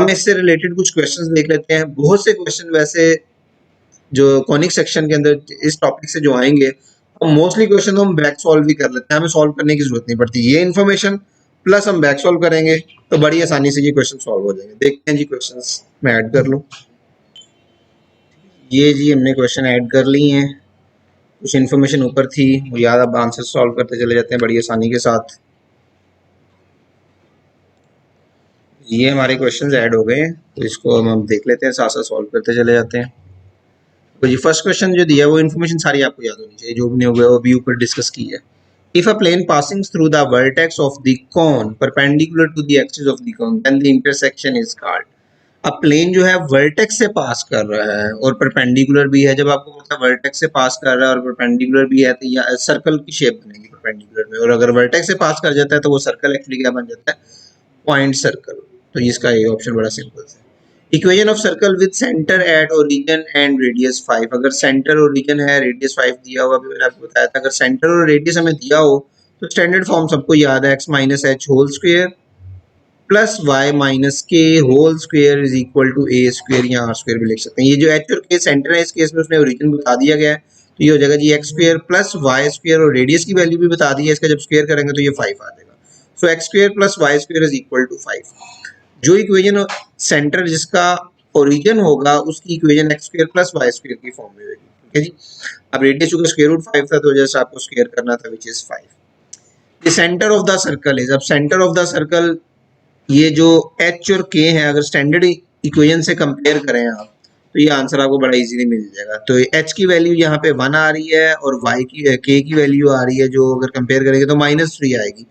हम इससे रिलेटेड कुछ क्वेश्चंस देख लेते हैं। बहुत से क्वेश्चन वैसे जो कॉनिक सेक्शन के अंदर इस टॉपिक से जो आएंगे, हम मोस्टली क्वेश्चन हम बैक सॉल्व भी कर लेते हैं, हमें सॉल्व करने की जरूरत नहीं पड़ती। ये इन्फॉर्मेशन प्लस हम बैक सॉल्व करेंगे तो बड़ी आसानी से ये क्वेश्चन सॉल्व हो जाएंगे। देखते हैं जी, क्वेश्चंस मैं ऐड कर लूँ। ये जी हमने क्वेश्चन ऐड कर ली हैं, कुछ इन्फॉर्मेशन ऊपर थी वो याद, अब आंसर सॉल्व करते चले जाते हैं बड़ी आसानी के साथ। ये हमारे क्वेश्चंस ऐड हो गए हैं, तो इसको हम देख लेते हैं, साथ साथ सॉल्व करते चले जाते हैं। तो ये फर्स्ट क्वेश्चन जो दिया वो इन्फॉर्मेशन सारी आपको याद होनी चाहिए, जो भी नहीं हुआ वो भी ऊपर डिस्कस की है। If a plane passing through the vertex of the cone perpendicular to the axis of the cone, then the intersection is called. अब प्लेन जो है वर्टेक्स से पास कर रहा है और परपेंडिकुलर भी है। जब आपको पता है वर्टेक्स से पास कर रहा है और परपेंडिकुलर भी है तो ये सर्कल की शेप बनेगी परपेंडिकुलर में, और अगर वर्टेक्स से पास कर जाता है तो वो सर्कल एक्चुअली क्या बन जाता है, पॉइंट सर्कल। तो इसका ये ऑप्शन बड़ा सिंपल है। Equation of circle with centre at origin and radius 5। अगर सेंटर ओरिजिन है, रेडियस 5 दिया हुआ, अभी मैंने आपको बताया था अगर सेंटर और रेडियस हमें दिया हो तो स्टैंडर्ड फॉर्म सबको याद है, x minus H whole square plus Y minus K whole square is equal to A square या आर स्क्वायर भी लिख सकते हैं। ये जो एच और के सेंटर है, इस केस में उसने ओरिजिन बता दिया गया है, तो ये हो जाएगा जी X square plus Y square, और रेडियस की वैल्यू भी बता दी है, इसका जब स्क्वायर करेंगे तो ये 5 आ जाएगा। So X square plus Y square is equal to 5। जो इक्वेशन सेंटर जिसका ओरिजिन होगा उसकी equation X square plus Y square की फॉर्म में होगी। ठीक है जी। अब रेडियस चूंकि स्क्वायर रूट 5 था तो जैसे आपको स्क्वायर करना था, which is 5। The centre of the circle is, अब सेंटर ऑफ द सर्कल ये जो एच और के हैं, अगर स्टैंडर्ड इक्वेशन से कंपेयर करें आप तो ये आंसर आपको बड़ा इजीली मिल जाएगा। तो एच की वैल्यू यहाँ पे 1 आ रही है और वाई की के की वैल्यू आ रही है, जो अगर कंपेयर करेंगे तो -3 आएगी।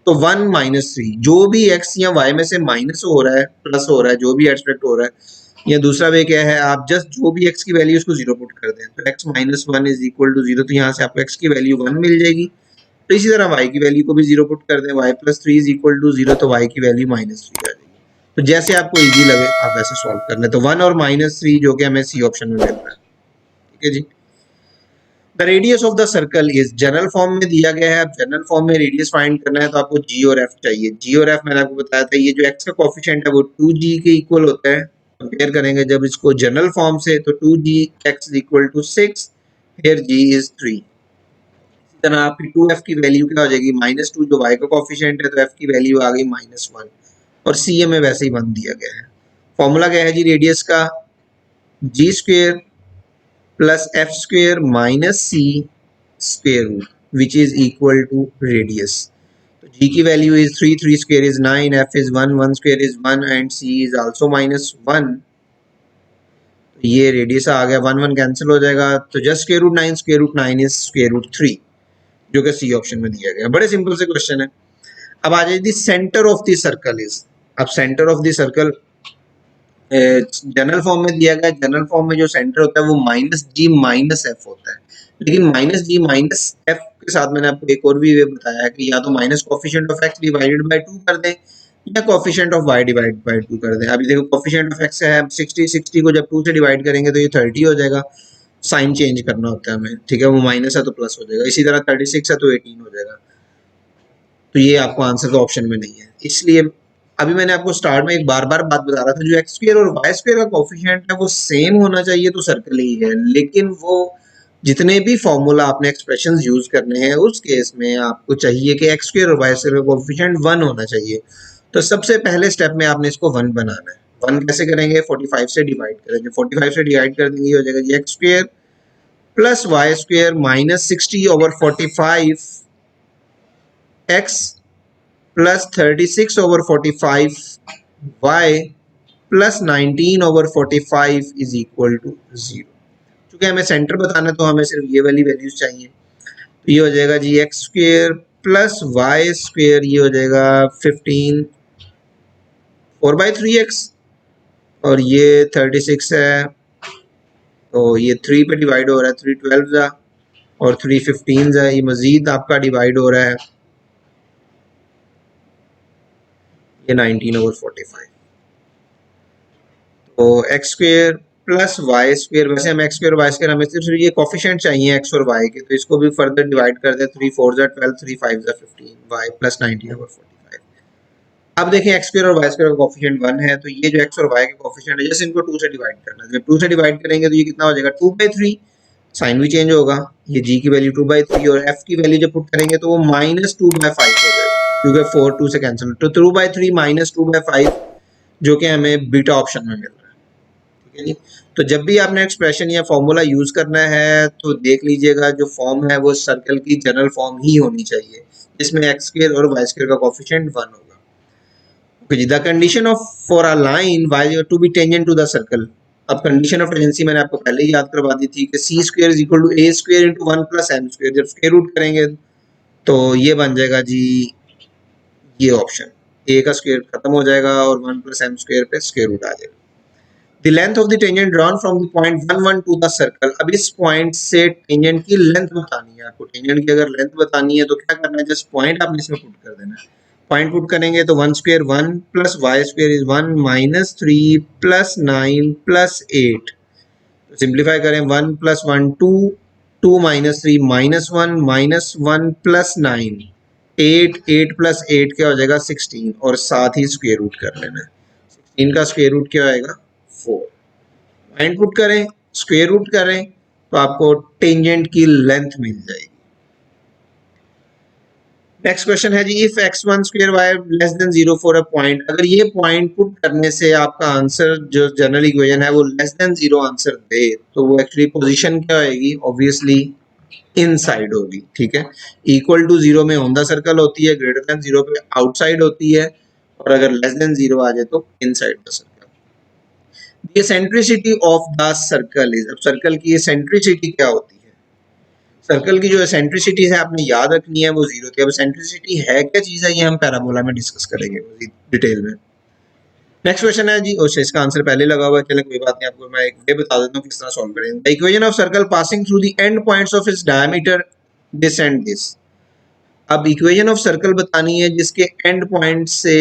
तो 1 -3 जो भी एक्स या वाई में से माइनस हो रहा है प्लस हो रहा है, जो भी एक्सपेक्ट हो रहा है, या दूसरा वे क्या है, आप जस्ट जो भी एक्स की वैल्यू उसको 0 पुट कर दें, तो x minus 1 is equal to 0, तो यहाँ से आपको x की वैल्यू 1 मिल जाएगी। तो इसी तरह y की वैल्यू को भी 0 पुट कर दें, y plus 3 is equal to 0, तो y की वैल्यू -3 आ जाएगी। तो जैसे आपको इजी लगे आप वैसे सॉल्व कर लें। तो 1 और -3 जो कि हमें सी ऑप्शन में मिल रहा है। ठीक है जी। The radius of the circle is, general form में दिया गया है। अब जनरल फॉर्म में रेडियस फाइंड करना है तो आपको जी और एफ चाहिए। जी और एफ मैंने आपको बताया था, ये जो एक्स का कोफिशिएंट है वो 2g के इक्वल होता है। कंपेयर करेंगे जब इसको जनरल फॉर्म से तो 2g x is equal to 6, here g is 3। तरह आपकी 2f की वैल्यू क्या हो जाएगी, -2, जो y का कोफिशिएंट है तो f की वैल्यू आ गई -1, और c हमें वैसे ही 1 दिया गया है। फॉर्मूला क्या है जी रेडियस का, g square plus f square minus c square root which is equal to radius. तो g की value is 3, 3 square is 9, f is 1, 1 square is 1 and c is also -1। ये रेडियस आ गया, 1 1 कैंसिल हो जाएगा, तो just square root 9 is square root 3, जो कि C option में दिया गया। बड़े सिंपल से क्वेश्चन है। अब आ जाए center of the circle is, अब center of the circle general form में दिया गया। जनरल फॉर्म में जो सेंटर होता है वो -g -f होता है, लेकिन -g -f के साथ मैंने आपको एक और भी वे बताया कि या तो minus coefficient of x divided by 2 कर दें या coefficient of y divided by 2 कर दें। अभी देखो कोफिशिएंट ऑफ x है 60, 60 को जब 2 से डिवाइड करेंगे तो ये 30 हो जाएगा, साइन चेंज करना होता है हमें। ठीक है, वो माइनस है तो प्लस हो जाएगा, इसी तरह 36 है तो 18 हो जाएगा। तो ये आपको आंसर का ऑप्शन में नहीं है। इसलिए अभी मैंने आपको स्टार्ट में एक बार बार बात बता रहा था, जो एक्स स्क्वायर और वाई स्क्वायर का कोफिशिएंट है वो सेम होना चाहिए तो सर्कल ही है, लेकिन वो जितने भी फॉर्मूला आपने एक्सप्रेशंस यूज करने हैं उस केस में आपको चाहिए कि एक्स स्क्वायर और वाई स्क्वायर का कोफिशिएंट 1 होना चाहिए। तो सबसे पहले स्टेप में आपने इसको 1 बनाना है। 1 कैसे करेंगे, 45 से डिवाइड करेंगे, 45 से डिवाइड कर देंगे, हो जाएगा जी X square plus Y square minus 60 over 45 x plus 36 over 45 y plus 19 over 45 is equal to 0। चूंकि हमें सेंटर बताना है तो हमें सिर्फ ये वाली वैल्यूज चाहिए, तो ये हो जाएगा जी X square plus Y square, ये हो जाएगा 15 4/3x, और ये 36 है तो ये 3 पे डिवाइड हो रहा है, 3 12 और 3 15 है, ये मजीद आपका डिवाइड हो रहा है, ये 19 ओवर 45। तो x square plus Y square, वैसे हम एक्स स्क्वायर वाई स्क्वायर हमें सिर्फ ये कोफिशिएंट चाहिए एक्स और वाई के, तो इसको भी फर्दर डिवाइड कर दे, 3 4 12, 3 5 15, वाई प्लस 19 ओवर 45। अब देखें एक्स स्क्वायर और वाई स्क्वायर का कोफिशिएंट 1 है, तो ये जो एक्स और वाई के कोफिशिएंट है जैसे इनको 2 से डिवाइड करना है, जब 2 से डिवाइड करेंगे तो ये कितना हो जाएगा 2/3, साइन भी चेंज होगा, ये g की वैल्यू 2/3 और f की वैल्यू जब पुट करेंगे तो वो -2/5 हो जाएगा क्योंकि 4 2 से कैंसिल, तो 2/3 -2/5 जो कि हमें बीटा ऑप्शन में मिल रहा है। ठीक है जी। तो जब भी आपने एक्सप्रेशन या फॉर्मूला यूज करना है तो देख लीजिएगा जो फॉर्म है वो सर्कल की जनरल फॉर्म ही होनी चाहिए जिसमें एक्स स्क्वायर और वाई स्क्वायर का कोफिशिएंट 1 होगा। The condition of for a line Y to be tangent to the circle. अब कंडीशन ऑफ टेंजेंसी मैंने आपको पहले ही याद करवा दी थी कि C square is equal to A square into 1 plus M square, जब स्क्वायर रूट करेंगे तो ये बन जाएगा जी ये ऑप्शन, ए का स्क्वायर खत्म हो जाएगा और 1 प्लस एम स्क्वायर पे स्क्वायर रूट आ जाएगा। The length of the tangent drawn from the point 1 1 to the circle. अब इस पॉइंट से टेंजेंट की लेंथ बतानी है आपको, टेंजेंट की अगर लेंथ बतानी है तो क्या करना है, जस्ट पॉइंट आपने इसमें पुट कर देना है। पॉइंट पुट करेंगे तो 1 square 1 plus Y square is 1 minus 3 plus 9 plus 8, simplify करें 1 प्लस 1 2, 2 माइनस 3 -1 -1 प्लस 9 8, 8 प्लस 8 क्या हो जाएगा 16 और साथ ही स्क्वायर रूट कर लेना है। 16 का स्क्वायर रूट क्या आएगा 4। पॉइंट पुट करें स्क्वायर रूट करें तो आपको टेंजेंट की लेंथ मिल जाएगी। नेक्स्ट क्वेश्चन है जी if x1 square y less than 0 for a point. अगर ये पॉइंट पुट करने से आपका आंसर जो जनरल इक्वेशन है वो लेस देन 0 आंसर दे तो वो एक्चुअली पोजीशन क्या होगी, ऑब्वियसली इनसाइड होगी। ठीक है, इक्वल टू 0 में ऑन द सर्कल होती है, ग्रेटर देन 0 पे आउटसाइड होती है और अगर लेस देन 0 आ जाए तो inside the circle. The eccentricity of the circle is, अब सर्कल की एसेंट्रिसिटी क्या होती है, सर्कल की जो एसेंट्रिसिटी है आपने याद रखनी है वो 0 थी। अब एसेंट्रिसिटी है क्या चीज है ये हम पैराबोला में डिस्कस करेंगे डिटेल में। नेक्स्ट क्वेश्चन है जी, और इसका आंसर पहले लगा हुआ है, चले कोई बात नहीं, आपको मैं एक वे बता देता हूँ किस तरह सॉल्व करेंगे। The equation of circle passing through the end points of its diameter this and this. अब इक्वेशन ऑफ सर्कल बतानी है जिसके एंड पॉइंट से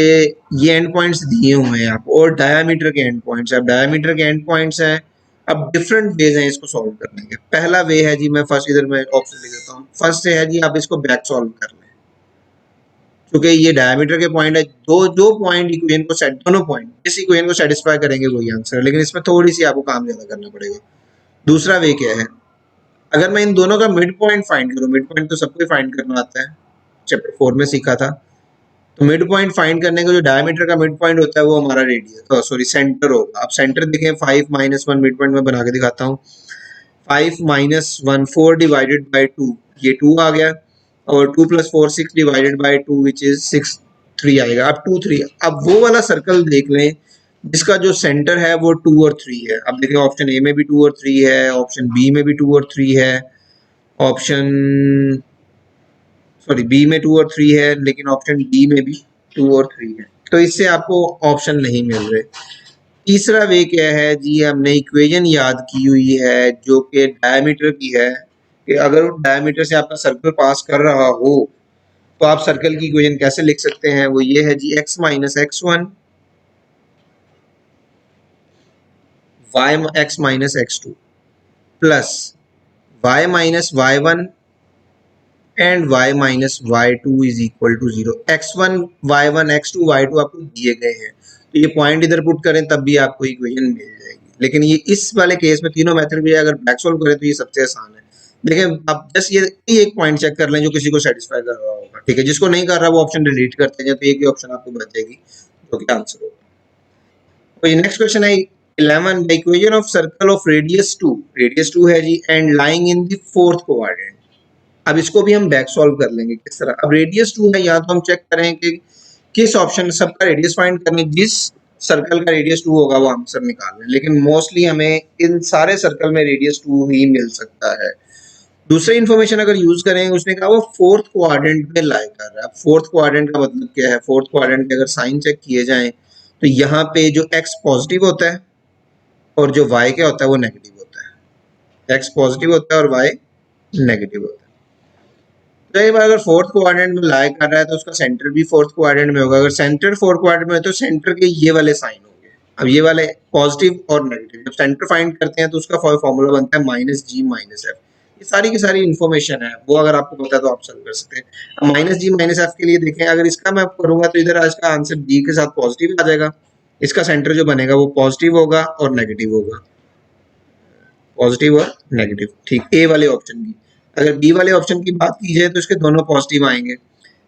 ये एंड पॉइंट्स दिए हुए हैं आपको और डायमीटर के एंड पॉइंट्स, अब डायमीटर के एंड पॉइंट्स हैं। अब डिफरेंट वेज हैं इसको सॉल्व करने के। पहला वे है जी, मैं फर्स्ट इधर में ऑप्शन लिख देता हूँ, फर्स्ट है जी आप इसको बैक सॉल्व कर लें क्योंकि ये डायमीटर के पॉइंट है, दो जो पॉइंट इक्वेशन को सेट, दोनों पॉइंट इस इक्वेशन को सेटिस्फाई करेंगे वही आंसर है, लेकिन इसमें थोड़ी सी आपको काम ज्यादा करना पड़ेगा। दूसरा वे क्या है, अगर मैं इन दोनों का मिड पॉइंट फाइंड करूँ, मिड पॉइंट तो सबको फाइंड करना आता है, चैप्टर 4 में सीखा था, तो मिड पॉइंट फाइंड करने का जो डायमीटर का मिड पॉइंट होता है वो हमारा रेडियस सॉरी सेंटर होगा। अब सेंटर देखें 5 -1 मिड पॉइंट में बना के दिखाता हूँ, 5 -1 4 डिवाइडेड बाई 2, ये 2 आ गया और 2 + 4 6 डिवाइडेड बाई 2 विच इज 6 3 आएगा। अब 2 3, अब वो वाला सर्कल देख लें जिसका जो सेंटर है वो 2 और 3 है। अब देखिए ऑप्शन ए में भी 2 और 3 है, ऑप्शन बी में भी 2 और 3 है, ऑप्शन सॉरी बी में 2 और 3 है, लेकिन ऑप्शन डी में भी 2 और 3 है, तो इससे आपको ऑप्शन नहीं मिल रहे। तीसरा वे क्या है जी, हमने इक्वेशन याद की हुई है जो कि डायमीटर की है कि अगर डायमीटर से आपका सर्कल पास कर रहा हो तो आप सर्कल की इक्वेशन कैसे लिख सकते हैं, वो ये है जी x - x1 x - x2 plus y - y1 and y - y2 is equal to 0। x1 y1 x2 y2 आपको दिए गए हैं तो ये पॉइंट इधर पुट करें तब भी आपको इक्वेशन मिल जाएगी, लेकिन ये इस वाले केस में तीनों मेथड भी अगर बैक सॉल्व करें तो ये सबसे आसान है। लेकिन आप जस्ट ये एक पॉइंट चेक कर लें जो किसी को सेटिस्फाई कर रहा होगा, ठीक है, जिसको नहीं कर रहा वो ऑप्शन डिलीट करते हैं तो एक ही ऑप्शन आपको बच जाएगी जो कि आंसर होगा। तो नेक्स्ट क्वेश्चन है 11, the equation of circle of radius 2 है जी and lying in the fourth quadrant. अब इसको भी हम बैक सॉल्व कर लेंगे किस तरह। अब रेडियस 2 है, यहाँ तो हम चेक करें कि किस ऑप्शन सबका रेडियस फाइंड करने, जिस सर्कल का रेडियस 2 होगा वो आंसर निकाल लें, लेकिन मोस्टली हमें इन सारे सर्कल में रेडियस 2 ही मिल सकता है। दूसरी इन्फॉर्मेशन अगर यूज करें, उसने कहा वो फोर्थ क्वाड्रेंट में लाई कर रहा है। फोर्थ क्वाड्रेंट का मतलब क्या है, फोर्थ क्वाड्रेंट के अगर साइन चेक किए जाएं तो यहाँ पे जो x पॉजिटिव होता है और जो y क्या होता है वो नेगेटिव होता है, x पॉजिटिव होता है और y नेगेटिव होता है। तो एक बार अगर फोर्थ क्वाड्रेंट में लाई कर रहा है तो उसका सेंटर भी फोर्थ क्वाड्रेंट में होगा। अगर सेंटर फोर्थ क्वाड्रेंट में है तो सेंटर के ये वाले साइन होंगे, अब ये वाले पॉजिटिव और नेगेटिव। जब सेंटर फाइंड करते हैं तो उसका फॉर्मूला बनता है -g - f। ये सारी की सारी इन्फॉर्मेशन है, वो अगर आपको पता है तो आप सॉल्व कर सकते हैं। माइनस जी माइनस एफ के लिए देखें, अगर इसका मैं करूंगा तो इधर इसका आंसर डी के साथ पॉजिटिव आ जाएगा, इसका सेंटर जो बनेगा वो पॉजिटिव होगा और नेगेटिव होगा, पॉजिटिव और नेगेटिव, ठीक। ए वाले ऑप्शन की, अगर बी वाले ऑप्शन की बात की जाए तो इसके दोनों पॉजिटिव आएंगे।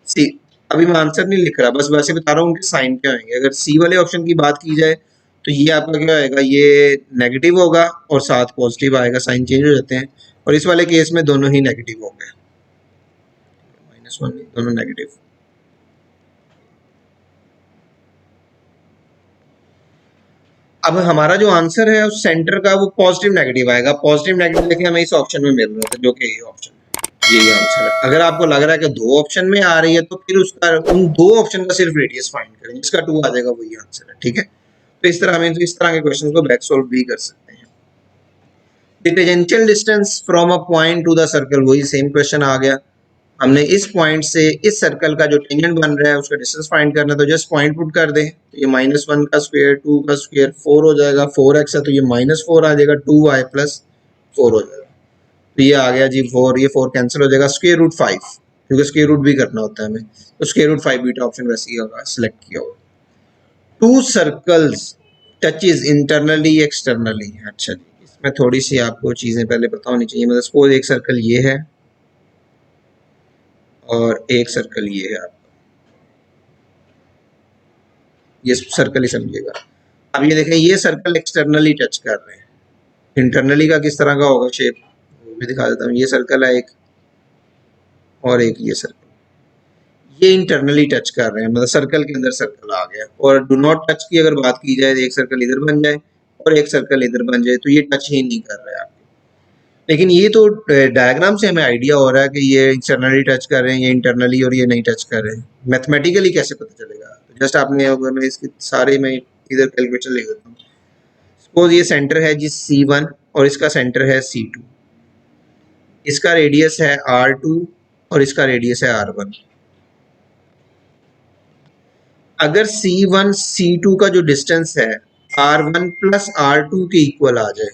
सी, अभी मैं आंसर नहीं लिख रहा, बस वैसे बता रहा हूँ उनके साइन क्या होंगे। अगर सी वाले ऑप्शन की बात की जाए तो ये आपका क्या आएगा, ये नेगेटिव होगा और साथ पॉजिटिव आएगा, साइन चेंज हो जाते हैं। और इस वाले केस में दोनों ही नेगेटिव हो गए, -1 दोनों नेगेटिव। अब हमारा जो आंसर है उस सेंटर का वो पॉजिटिव नेगेटिव आएगा। पॉजिटिव नेगेटिव देखिए हमें इस ऑप्शन में मिल रहा था, जो कि ये ऑप्शन है, यही आंसर है। अगर आपको लग रहा है कि दो ऑप्शन में आ रही है तो फिर उसका उन दो ऑप्शन का सिर्फ रेडियस फाइंड करें, जिसका 2 आ जाएगा वही आंसर है, ठीक है। तो इस तरह हम इस तरह के क्वेश्चन को बैक सोल्व भी कर सकते हैं। The tangential distance from a point two the circle, वही सेम क्वेश्चन आ गया। हमने इस पॉइंट से इस सर्कल का जो टेंजेंट बन रहा है उसका डिस्टेंस फाइंड करना है, तो जस्ट पॉइंट पुट कर दें, तो ये -1 का स्क्वायर 2 का स्क्वायर 4 हो जाएगा, 4x है तो ये -4 आ जाएगा, 2y + 4 हो जाएगा, तो ये आ गया जी 4, ये 4 कैंसिल हो जाएगा, स्क्वायर रूट 5, क्योंकि स्क्वायर रूट भी करना होता है हमें, तो स्क्वायर रूट 5 बीटा ऑप्शन वैसे ही होगा, सिलेक्ट किया होगा। To circles touches internally externally, अच्छा जी, इसमें थोड़ी सी आपको चीजें पहले पता होनी चाहिए। मतलब सपोज एक सर्कल ये है और एक सर्कल ये है, आपका ये सर्कल ही समझिएगा। अब ये देखें, ये सर्कल एक्सटर्नली टच कर रहे हैं, इंटरनली का किस तरह का होगा शेप वो भी दिखा देता हूँ। ये सर्कल है एक और एक ये सर्कल, ये इंटरनली टच कर रहे हैं, मतलब सर्कल के अंदर सर्कल आ गया। और डू नॉट टच की अगर बात की जाए, एक सर्कल इधर बन जाए और एक सर्कल इधर बन जाए तो ये टच ही नहीं कर रहे हैं। लेकिन ये तो डायग्राम से हमें आइडिया हो रहा है कि ये एक्सटर्नली टच कर रहे हैं, ये इंटरनली, और ये नहीं टच कर रहे हैं। मैथमेटिकली कैसे पता चलेगा? तो जस्ट आपने, अगर मैं इसके सारे में इधर कैलकुलेटर लिख देता हूँ। सपोज ये सेंटर है जी C1 और इसका सेंटर है C2, इसका रेडियस है R2 और इसका रेडियस है R1। अगर C1 C2 का जो डिस्टेंस है R1 + R2 के इक्वल आ जाए,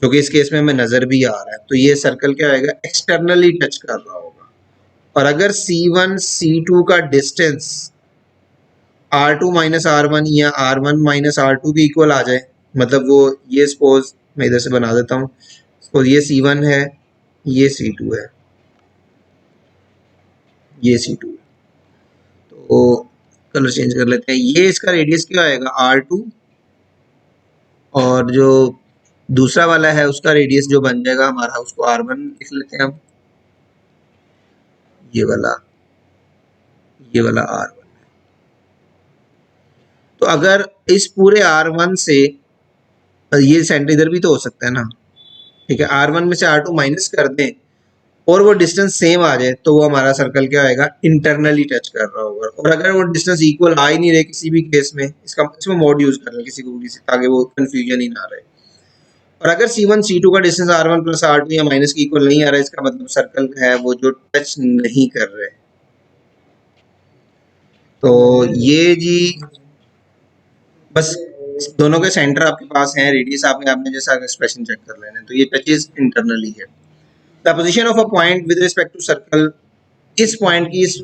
जो कि इस केस में हमें नजर भी आ रहा है, तो ये सर्कल क्या होगा, एक्सटर्नली टच कर रहा होगा। और अगर C1 C2 का डिस्टेंस R2 - R1 या R1 - R2 के इक्वल आ जाए, मतलब वो, ये सपोज मैं इधर से बना देता हूँ, सपोज ये C1 है, ये C2 है, ये C2 है, तो कलर चेंज कर लेते हैं। ये इसका रेडियस क्या आएगा, R2, और जो दूसरा वाला है उसका रेडियस जो बन जाएगा हमारा, उसको R1 लिख लेते हैं हम, ये वाला R1। तो अगर इस पूरे R1 से, ये सेंटर इधर भी तो हो सकता है ना, ठीक है, R1 में से R2 माइनस कर दें और वो डिस्टेंस सेम आ जाए, तो वो हमारा सर्कल क्या आएगा, इंटरनली टच कर रहा होगा। और अगर वो डिस्टेंस इक्वल आ ही नहीं रहे किसी भी केस में, इसमें मोड यूज कर लें किसी को भी, ताकि वो कंफ्यूजन ही ना रहे। और अगर C1 C2 का डिस्टेंस R1 + R2 या माइनस के इक्वल नहीं आ रहा है, इसका मतलब सर्कल है वो जो टच नहीं कर रहे। तो ये जी बस दोनों के सेंटर आपके पास हैं, रेडियस आपने जैसा एक्सप्रेशन चेक कर लेना है, तो ये टचेस इंटरनली है। The position of a point with respect to circle, इस पॉइंट की इस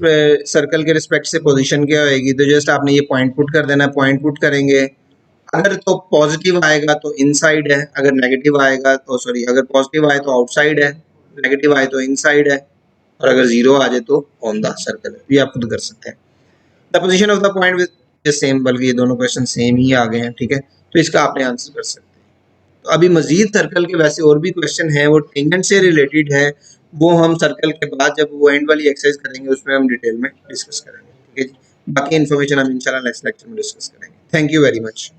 सर्कल के रिस्पेक्ट से पोजीशन क्या होगी, तो जस्ट आपने ये पॉइंट पुट कर देना है। पॉइंट पुट करेंगे, अगर तो पॉजिटिव आएगा तो इनसाइड है, अगर नेगेटिव आएगा तो, सॉरी, अगर पॉजिटिव आए तो आउटसाइड है, नेगेटिव आए तो इनसाइड है, और अगर जीरो आ जाए तो ऑन द सर्कल है। ये आप खुद कर सकते हैं। The position of the point with same, बल्कि ये दोनों क्वेश्चन सेम ही आ गए हैं, ठीक है, तो इसका आपने आंसर कर सकते हैं। तो अभी मजीद सर्कल के वैसे और भी क्वेश्चन हैं, वो टेंजेंट से रिलेटेड है, वो हम सर्कल के बाद जब वो एंड वाली एक्सरसाइज करेंगे उसमें हम डिटेल में डिस्कस करेंगे, ठीक है। बाकी इन्फॉर्मेशन हम इंशाल्लाह नेक्स्ट लेक्चर में डिस्कस करेंगे। Thank you very much.